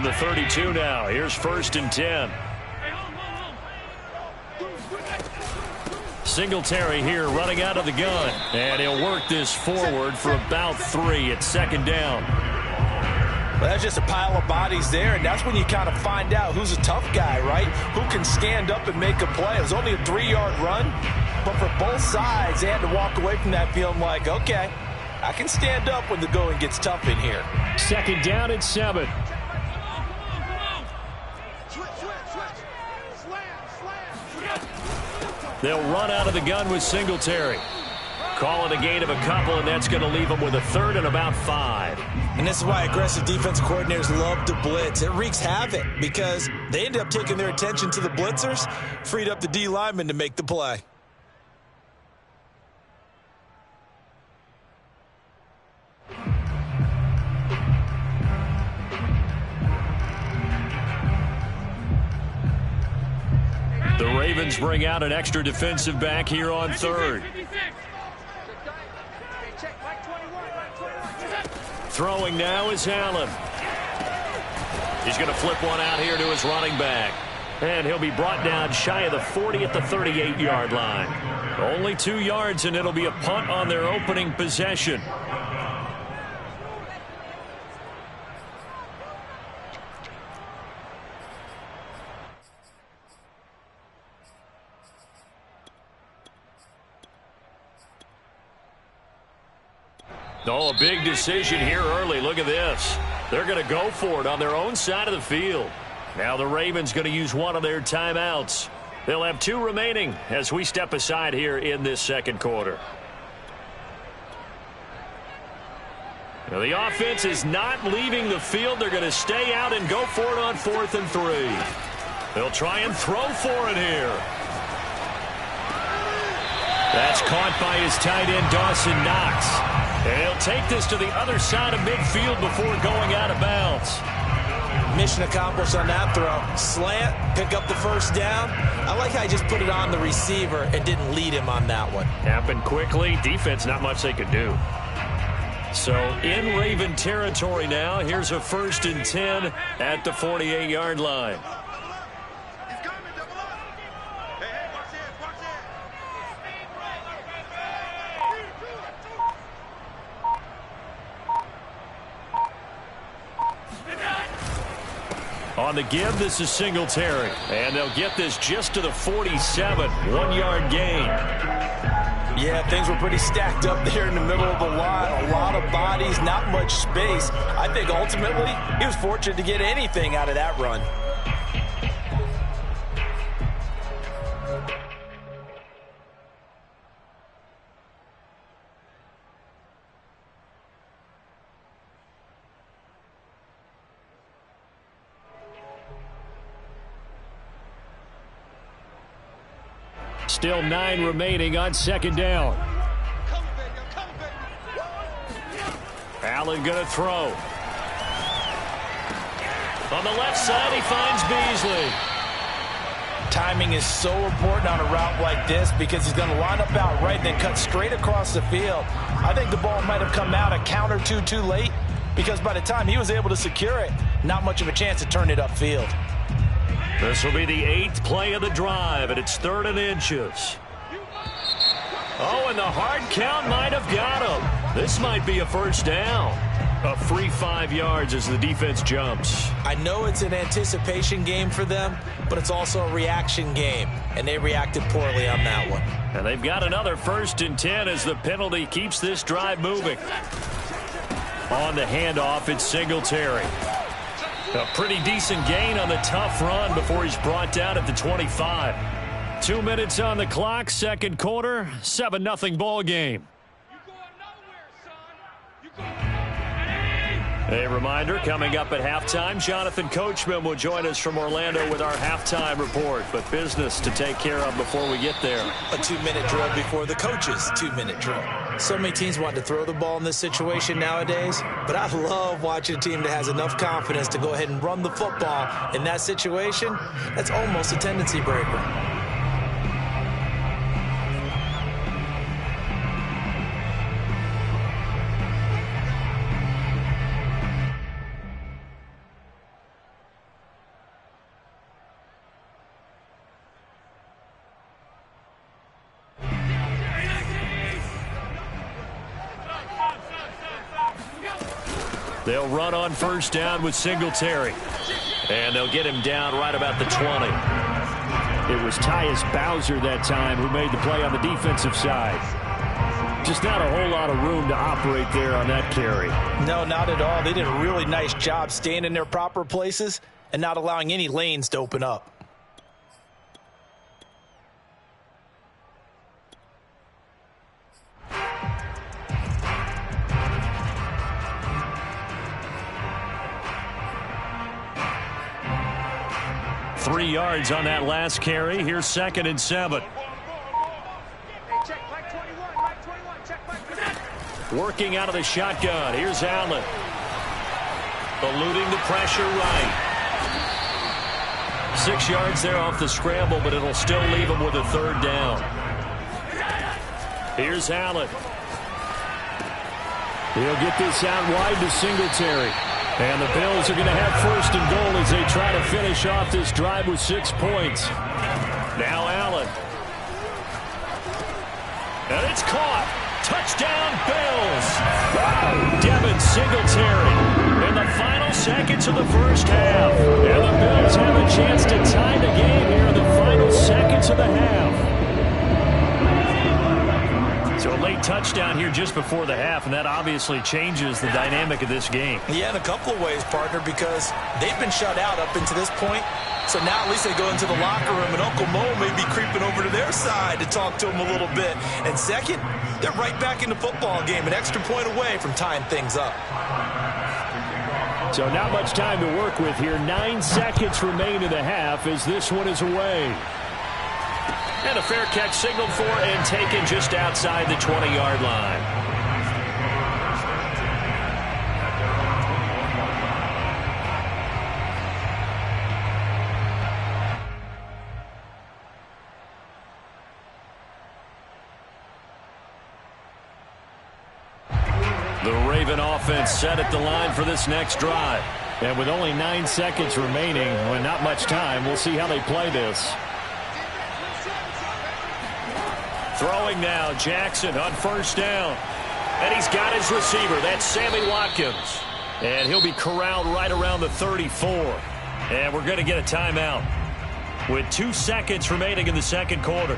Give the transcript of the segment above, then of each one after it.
From the 32 now, here's 1st and 10. Singletary here running out of the gun. And he'll work this forward for about 3 at 2nd down. Well, that's just a pile of bodies there, and that's when you kind of find out who's a tough guy, right? Who can stand up and make a play. It was only a 3-yard run, but for both sides, they had to walk away from that feeling like, okay, I can stand up when the going gets tough in here. 2nd down and 7. They'll run out of the gun with Singletary. Calling a gain of a couple, and that's going to leave them with a 3rd and about 5. And this is why aggressive defensive coordinators love to blitz. It wreaks havoc because they ended up taking their attention to the blitzers, freed up the D lineman to make the play. The Ravens bring out an extra defensive back here on 3rd. Throwing now is Allen. He's going to flip one out here to his running back. And he'll be brought down shy of the 40 at the 38-yard line. Only 2 yards, and it'll be a punt on their opening possession. Oh, a big decision here early. Look at this. They're going to go for it on their own side of the field. Now the Ravens going to use one of their timeouts. They'll have 2 remaining as we step aside here in this 2nd quarter. Now the offense is not leaving the field. They're going to stay out and go for it on 4th and 3. They'll try and throw for it here. That's caught by his tight end, Dawson Knox. And he'll take this to the other side of midfield before going out of bounds. Mission accomplished on that throw. Slant, pick up the 1st down. I like how he just put it on the receiver and didn't lead him on that one. Happened quickly. Defense, not much they could do. So in Raven territory now, here's a 1st and 10 at the 48-yard line. On the give, this is Singletary. And they'll get this just to the 47. 1-yard gain. Yeah, things were pretty stacked up there in the middle of the line. A lot of bodies, not much space. I think ultimately he was fortunate to get anything out of that run. Still 9 remaining on 2nd down. Allen going to throw. On the left side, he finds Beasley. Timing is so important on a route like this because he's going to line up out right and then cut straight across the field. I think the ball might have come out a count or two too late because by the time he was able to secure it, not much of a chance to turn it upfield. This will be the 8th play of the drive, and it's 3rd and inches. Oh, and the hard count might have got him. This might be a 1st down. A free 5 yards as the defense jumps. I know it's an anticipation game for them, but it's also a reaction game, and they reacted poorly on that one. And they've got another 1st and 10 as the penalty keeps this drive moving. On the handoff, it's Singletary. A pretty decent gain on the tough run before he's brought down at the 25. 2 minutes on the clock, 2nd quarter, 7-0 ball game. A reminder, coming up at halftime, Jonathan Coachman will join us from Orlando with our halftime report. But business to take care of before we get there. A 2-minute drill before the coach's 2-minute drill. So many teams want to throw the ball in this situation nowadays, but I love watching a team that has enough confidence to go ahead and run the football in that situation. That's almost a tendency breaker. They'll run on first down with Singletary. And they'll get him down right about the 20. It was Tyus Bowser that time who made the play on the defensive side. Just not a whole lot of room to operate there on that carry. No, not at all. They did a really nice job staying in their proper places and not allowing any lanes to open up. Three yards on that last carry. Here's 2nd and 7. Working out of the shotgun. Here's Allen. Eluding the pressure right. 6 yards there off the scramble, but it'll still leave him with a 3rd down. Here's Allen. He'll get this out wide to Singletary. And the Bills are going to have 1st and goal as they try to finish off this drive with 6 points. Now Allen. And it's caught. Touchdown, Bills. Devin Singletary in the final seconds of the first half. And the Bills have a chance to tie the game here in the final seconds of the half. So a late touchdown here just before the half, and that obviously changes the dynamic of this game. Yeah, in a couple of ways, partner, because they've been shut out up until this point. So now at least they go into the locker room, and Uncle Mo may be creeping over to their side to talk to him a little bit. And second, they're right back in the football game, an extra point away from tying things up. So not much time to work with here. 9 seconds remain in the half as this one is away. And a fair catch signaled for and taken just outside the 20-yard line. The Raven offense set at the line for this next drive. And with only 9 seconds remaining, with not much time, we'll see how they play this. Throwing now, Jackson on first down. And he's got his receiver. That's Sammy Watkins. And he'll be corralled right around the 34. And we're going to get a timeout with 2 seconds remaining in the second quarter.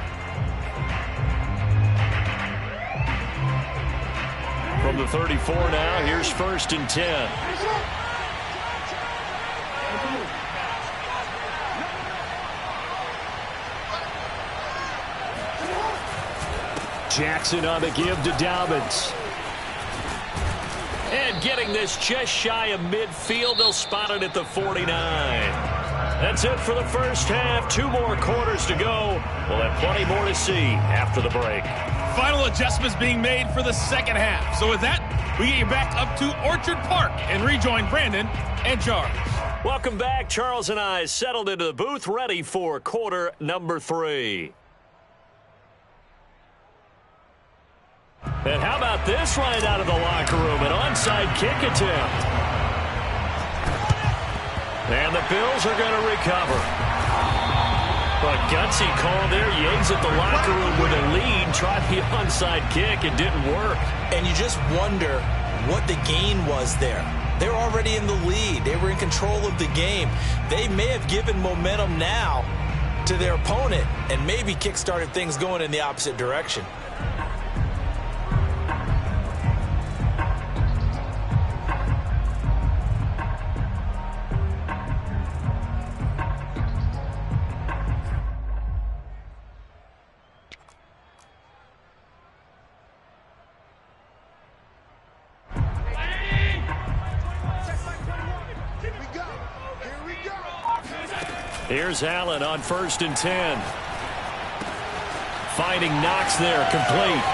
From the 34 now, here's 1st and 10. Jackson on the give to Dobbins. And getting this just shy of midfield, they'll spot it at the 49. That's it for the first half. 2 more quarters to go. We'll have plenty more to see after the break. Final adjustments being made for the second half. So with that, we get you back up to Orchard Park and rejoin Brandon and Charles. Welcome back. Charles and I settled into the booth, ready for quarter number 3. And how about this right out of the locker room? An onside kick attempt. And the Bills are going to recover. But gutsy call there. Yates at the locker room with a lead. Tried the onside kick. It didn't work. And you just wonder what the gain was there. They were already in the lead. They were in control of the game. They may have given momentum now to their opponent and maybe kick-started things going in the opposite direction. Here's Allen on 1st and 10. Finding Knox there, complete.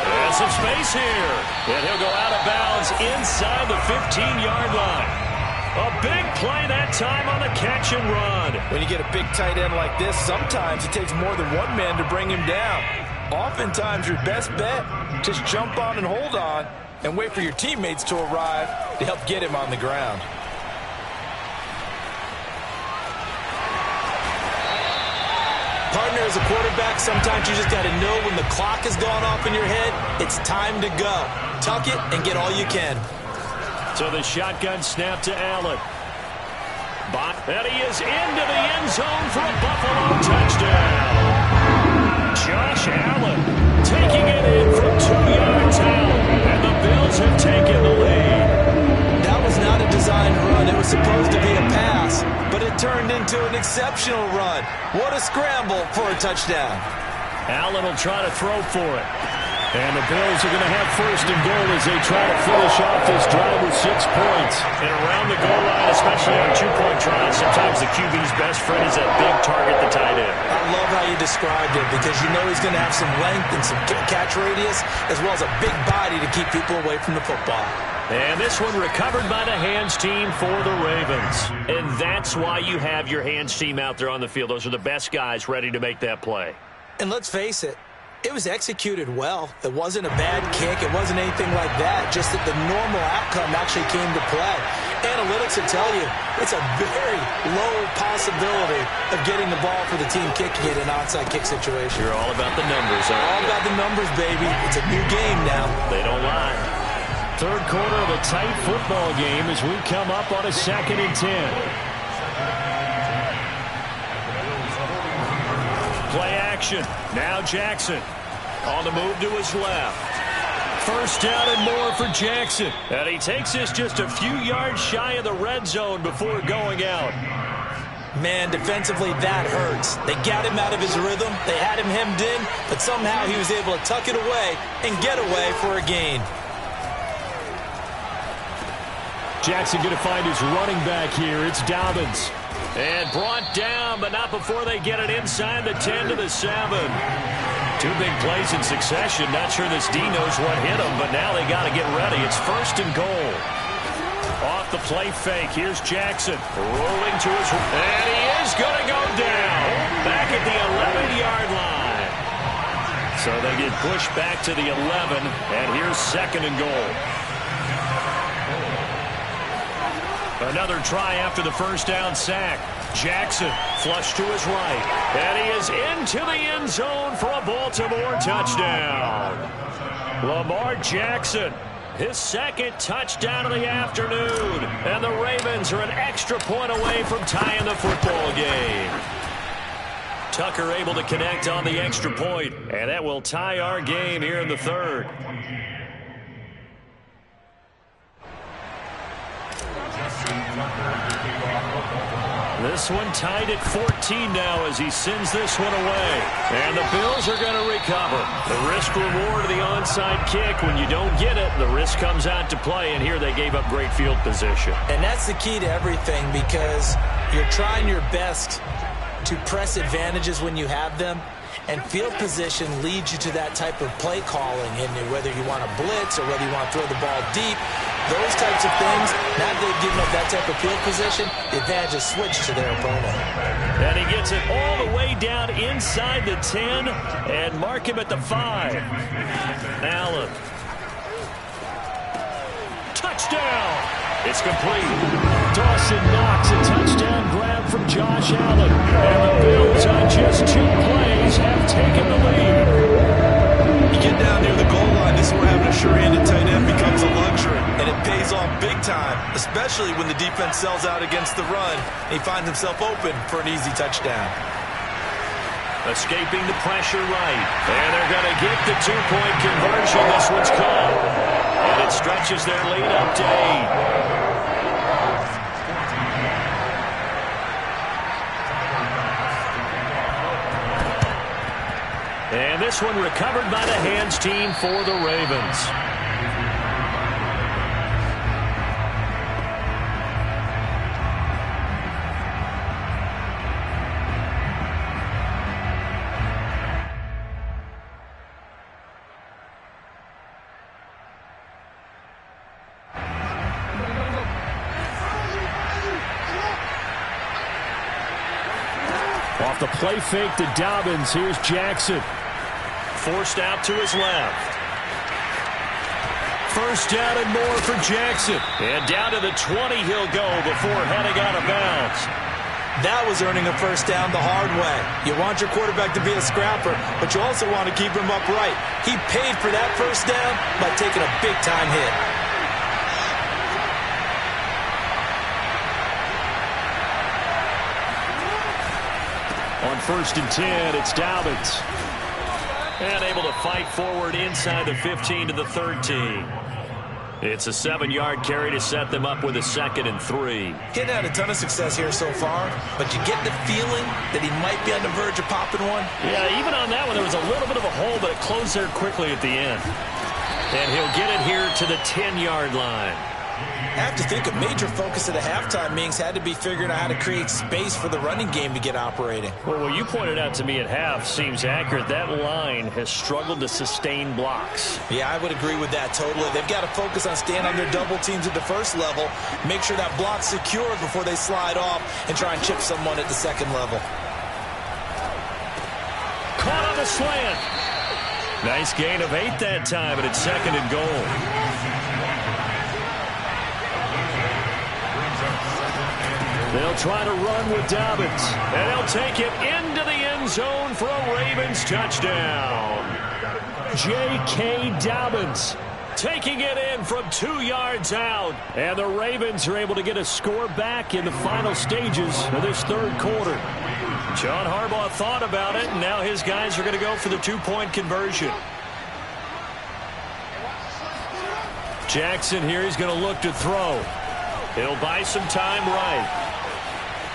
There's some space here. And he'll go out of bounds inside the 15-yard line. A big play that time on the catch and run. When you get a big tight end like this, sometimes it takes more than one man to bring him down. Oftentimes, your best bet, just jump on and hold on and wait for your teammates to arrive to help get him on the ground. Partner, as a quarterback, sometimes you just got to know when the clock has gone off in your head, it's time to go. Tuck it and get all you can. So the shotgun snap to Allen. And he is into the end zone for a Buffalo touchdown. Josh Allen taking it in from 2 yards out. And the Bills have taken the lead. That was not a designed run. It was supposed to be a pass, but it turned into an exceptional run. What a scramble for a touchdown. Allen will try to throw for it. And the Bills are going to have first and goal as they try to finish off this drive with 6 points. And around the goal line, especially on two-point tries, sometimes the QB's best friend is that big target, the tight end. I love how you described it because you know he's going to have some length and some catch radius as well as a big body to keep people away from the football. And this one recovered by the hands team for the Ravens. And that's why you have your hands team out there on the field. Those are the best guys ready to make that play. And let's face it, it was executed well. It wasn't a bad kick. It wasn't anything like that. Just that the normal outcome actually came to play. Analytics will tell you it's a very low possibility of getting the ball for the team kicking it in an onside kick situation. You're all about the numbers, aren't you? All about the numbers, baby. It's a new game now. They don't lie. Third quarter of a tight football game as we come up on a 2nd and 10. Play action. Now Jackson on the move to his left. First down and more for Jackson. And he takes this just a few yards shy of the red zone before going out. Man, defensively, that hurts. They got him out of his rhythm. They had him hemmed in, but somehow he was able to tuck it away and get away for a gain. Jackson going to find his running back here. It's Dobbins. And brought down, but not before they get it inside the 10 to the 7. 2 big plays in succession. Not sure this D knows what hit him, but now they got to get ready. It's first and goal. Off the play fake. Here's Jackson rolling to his... And he is going to go down. Back at the 11-yard line. So they get pushed back to the 11, and here's second and goal. Another try after the first down sack. Jackson flush to his right. And he is into the end zone for a Baltimore touchdown. Lamar Jackson, his second touchdown of the afternoon. And the Ravens are an extra point away from tying the football game. Tucker able to connect on the extra point. And that will tie our game here in the third. This one tied at 14 now as he sends this one away. And the Bills are going to recover. The risk reward of the onside kick. When you don't get it, the risk comes out to play. And here they gave up great field position. And that's the key to everything because you're trying your best to press advantages when you have them. And field position leads you to that type of play calling. And whether you want to blitz or whether you want to throw the ball deep, those types of things, now that they've given up that type of field position, the advantage is switched to their opponent. And he gets it all the way down inside the 10 and mark him at the 5. Allen. Touchdown. It's complete. Dawson Knox, a touchdown grab from Josh Allen. And the Bills on just 2 plays have taken the lead. You get down near the goal line, this is where having a sure-handed tight end becomes a luxury. And it pays off big time, especially when the defense sells out against the run and he finds himself open for an easy touchdown. Escaping the pressure right. And they're going to get the 2-point conversion. This one's caught. And it stretches their lead up to 8. And this one recovered by the hands team for the Ravens. Off the play fake to Dobbins. Here's Jackson. Forced out to his left. First down and more for Jackson. And down to the 20 he'll go before heading out of bounds. That was earning a first down the hard way. You want your quarterback to be a scrapper, but you also want to keep him upright. He paid for that first down by taking a big-time hit. On 1st and 10, it's Dobbins. And able to fight forward inside the 15 to the 13. It's a 7-yard carry to set them up with a 2nd and 3. Getting had a ton of success here so far, but you get the feeling that he might be on the verge of popping one. Yeah, even on that one, there was a little bit of a hole, but it closed there quickly at the end. And he'll get it here to the 10-yard line. I have to think a major focus at the halftime meetings had to be figuring out how to create space for the running game to get operating. Well, what you pointed out to me at half seems accurate. That line has struggled to sustain blocks. Yeah, I would agree with that totally. They've got to focus on staying on their double teams at the first level, make sure that block's secured before they slide off and try and chip someone at the second level. Caught on the slant. Nice gain of 8 that time, and it's 2nd and goal. They'll try to run with Dobbins, and they'll take it into the end zone for a Ravens touchdown. J.K. Dobbins taking it in from 2 yards out, and the Ravens are able to get a score back in the final stages of this 3rd quarter. John Harbaugh thought about it, and now his guys are going to go for the 2-point conversion. Jackson here, he's going to look to throw. He'll buy some time right.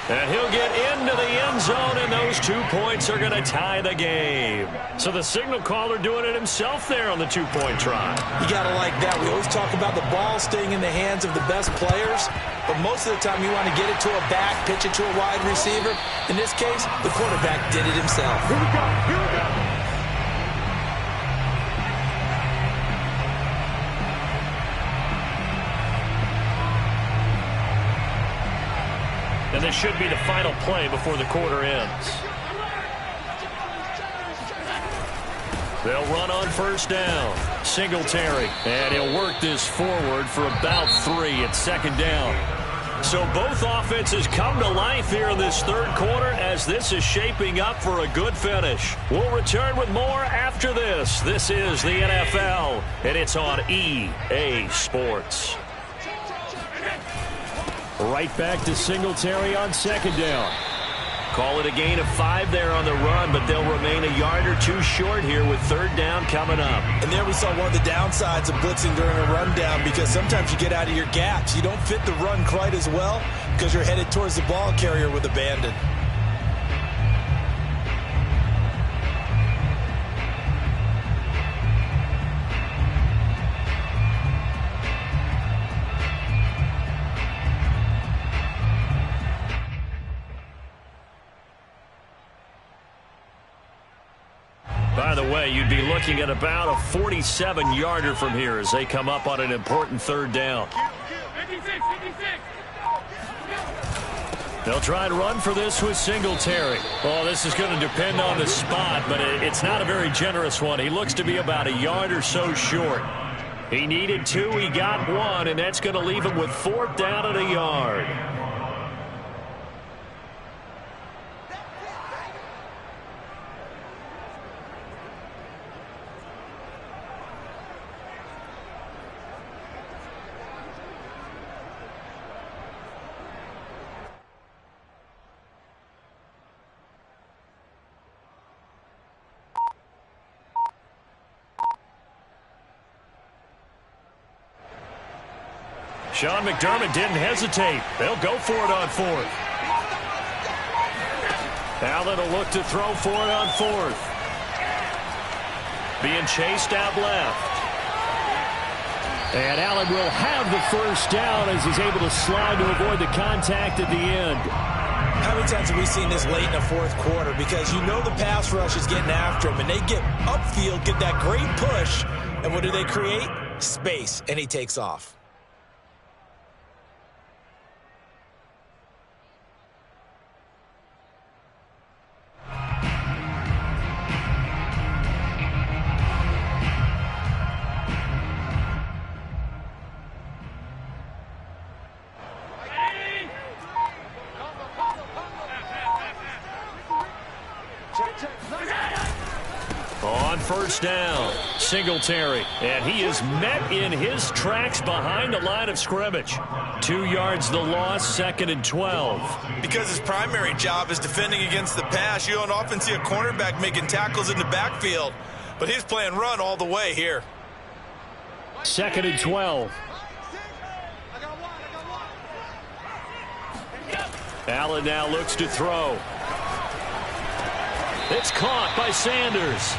And he'll get into the end zone, and those 2 points are going to tie the game. So the signal caller doing it himself there on the 2-point try. You got to like that. We always talk about the ball staying in the hands of the best players, but most of the time you want to get it to a back, pitch it to a wide receiver. In this case, the quarterback did it himself. Here we go. Here we go. And this should be the final play before the quarter ends. They'll run on 1st down. Singletary. And he'll work this forward for about 3 at 2nd down. So both offenses come to life here in this 3rd quarter as this is shaping up for a good finish. We'll return with more after this. This is the NFL, and it's on EA Sports. Right back to Singletary on 2nd down. Call it a gain of 5 there on the run, but they'll remain a yard or 2 short here with 3rd down coming up. And there we saw one of the downsides of blitzing during a rundown, because sometimes you get out of your gaps. You don't fit the run quite as well because you're headed towards the ball carrier with abandon. By the way, you'd be looking at about a 47-yarder from here as they come up on an important 3rd down. They'll try and run for this with Singletary. Oh, this is going to depend on the spot, but it's not a very generous one. He looks to be about a yard or so short. He needed 2, he got 1, and that's going to leave him with 4th down and a yard. Sean McDermott didn't hesitate. They'll go for it on 4th. Allen will look to throw for it on 4th. Being chased out left. And Allen will have the 1st down as he's able to slide to avoid the contact at the end. How many times have we seen this late in the 4th quarter? Because you know the pass rush is getting after him, and they get upfield, get that great push, and what do they create? Space, and he takes off. On 1st down, Singletary, and he is met in his tracks behind the line of scrimmage. 2 2 yards the loss, 2nd and 12. Because his primary job is defending against the pass, you don't often see a cornerback making tackles in the backfield. But he's playing run all the way here. 2nd and 12. Allen now looks to throw. It's caught by Sanders.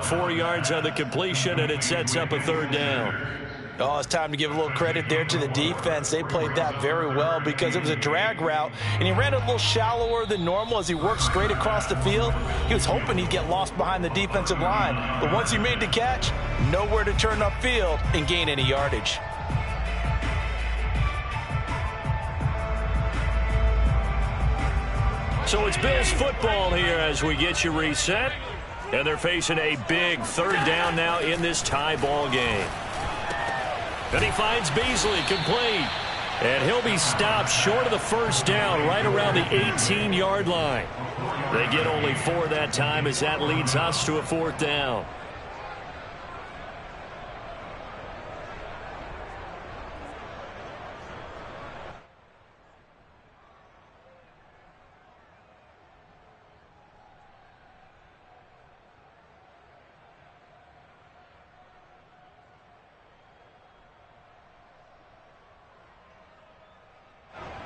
4 yards on the completion, and it sets up a 3rd down. Oh, it's time to give a little credit there to the defense. They played that very well because it was a drag route, and he ran a little shallower than normal as he worked straight across the field. He was hoping he'd get lost behind the defensive line, but once he made the catch, nowhere to turn upfield and gain any yardage. So it's Bills football here as we get you reset. And they're facing a big 3rd down now in this tie ball game. Then he finds Beasley complete. And he'll be stopped short of the 1st down right around the 18-yard line. They get only 4 that time as that leads us to a 4th down.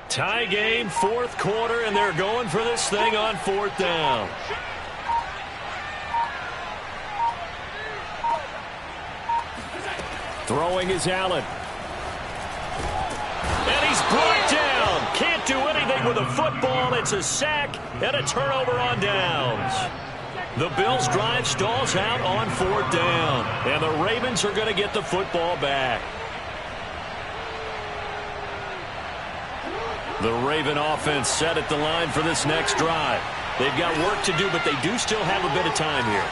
Tie game, 4th quarter, and they're going for this thing on 4th down. Throwing is Allen. And he's brought down. Can't do anything with a football. It's a sack and a turnover on downs. The Bills' drive stalls out on 4th down. And the Ravens are going to get the football back. The Raven offense set at the line for this next drive. They've got work to do, but they do still have a bit of time here.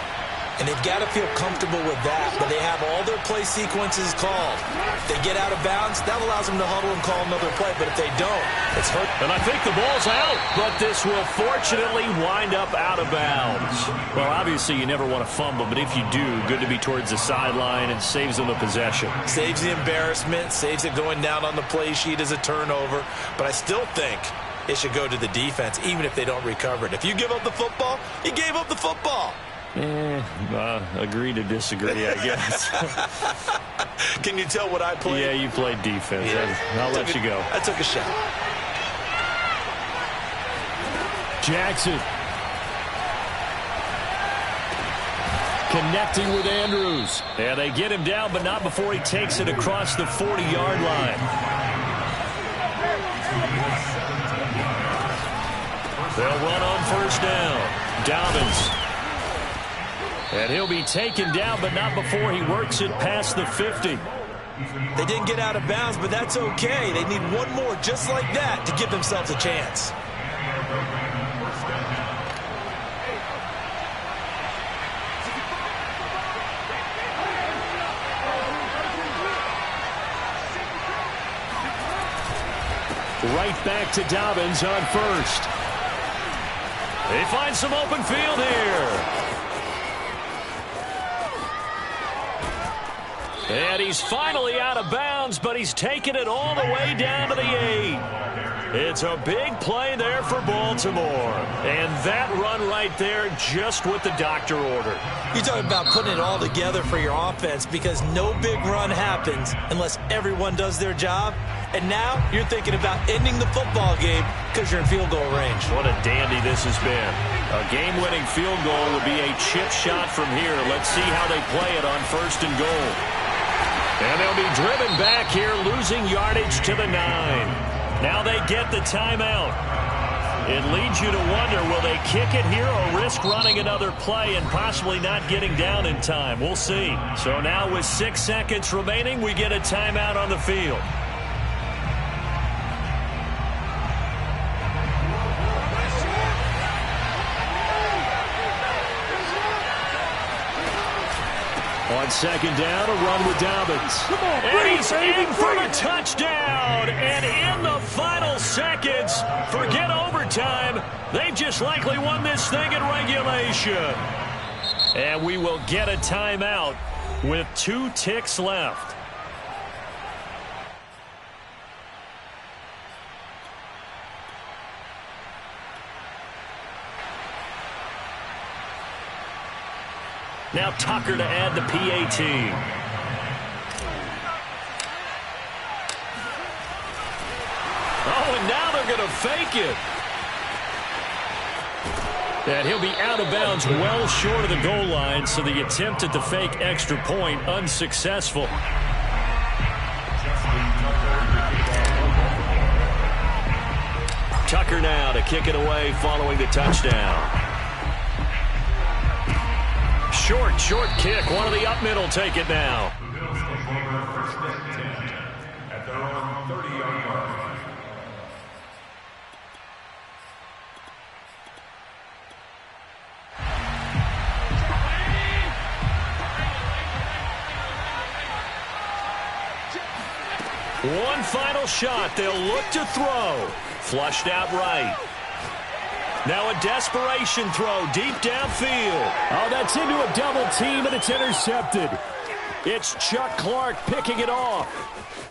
And they've got to feel comfortable with that, but they have all their play sequences called. If they get out of bounds, that allows them to huddle and call another play, but if they don't, it's hurt. And I think the ball's out, but this will fortunately wind up out of bounds. Well, obviously you never want to fumble, but if you do, good to be towards the sideline and saves them the possession. Saves the embarrassment, saves it going down on the play sheet as a turnover, but I still think it should go to the defense, even if they don't recover it. If you give up the football, you gave up the football. Agree to disagree, I guess. Can you tell what I played? Yeah, you played defense. Yeah. I'll let you go. I took a shot. Jackson. Connecting with Andrews. And they get him down, but not before he takes it across the 40-yard line. They'll run on 1st down. Dobbins. And he'll be taken down, but not before he works it past the 50. They didn't get out of bounds, but that's okay. They need one more just like that to give themselves a chance. Right back to Dobbins on 1st. They find some open field here. And he's finally out of bounds, but he's taken it all the way down to the 8. It's a big play there for Baltimore. And that run right there, just what the doctor ordered. You're talking about putting it all together for your offense because no big run happens unless everyone does their job. And now you're thinking about ending the football game because you're in field goal range. What a dandy this has been. A game-winning field goal would be a chip shot from here. Let's see how they play it on 1st and goal. And they'll be driven back here, losing yardage to the 9. Now they get the timeout. It leads you to wonder, will they kick it here or risk running another play and possibly not getting down in time? We'll see. So now with 6 seconds remaining, we get a timeout on the field. On 2nd down, a run with Dobbins. And he's in for the touchdown. And in the final seconds, forget overtime. They've just likely won this thing in regulation. And we will get a timeout with 2 ticks left. Now Tucker to add the PAT. Oh, and now they're going to fake it. And he'll be out of bounds well short of the goal line, so the attempt at the fake extra point unsuccessful. Tucker now to kick it away following the touchdown. Short kick. One of the up middle take it now. At their own 30-yard line. One final shot. They'll look to throw. Flushed out right. Now a desperation throw deep downfield. Oh, that's into a double team, and it's intercepted. It's Chuck Clark picking it off.